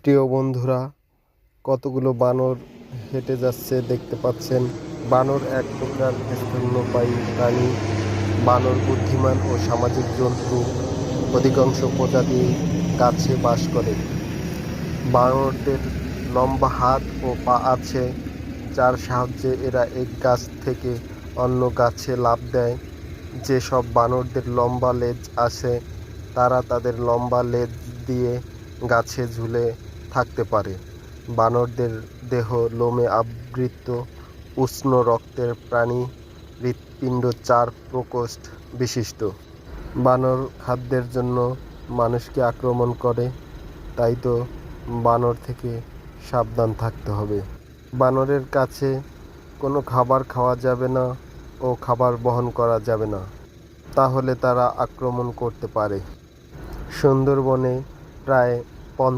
প্রিয় বন্ধুরা, কতগুলো বানর হেঁটে যাচ্ছে দেখতে পাচ্ছেন। বানর এক প্রকার স্তন্যপায়ী প্রাণী। বানর বুদ্ধিমান ও সামাজিক জন্তু। অধিকাংশ প্রজাতি গাছে বাস করে। বানরদের লম্বা হাত ও পা আছে, যার সাহায্যে এরা এক গাছ থেকে অন্য গাছে লাফ দেয়। যেসব বানরদের লম্বা লেজ আছে, তারা তাদের লম্বা লেজ দিয়ে গাছে ঝুলে থাকতে পারে। বানরদের দেহ লোমে আবৃত, উষ্ণ রক্তের প্রাণী, হৃৎপিণ্ড 4 প্রকোষ্ঠ বিশিষ্ট। বানর খাদ্যের জন্য মানুষকে আক্রমণ করে, তাই তো বানর থেকে সাবধান থাকতে হবে। বানরের কাছে কোনো খাবার খাওয়া যাবে না ও খাবার বহন করা যাবে না, তাহলে তারা আক্রমণ করতে পারে। সুন্দরবনে প্রায়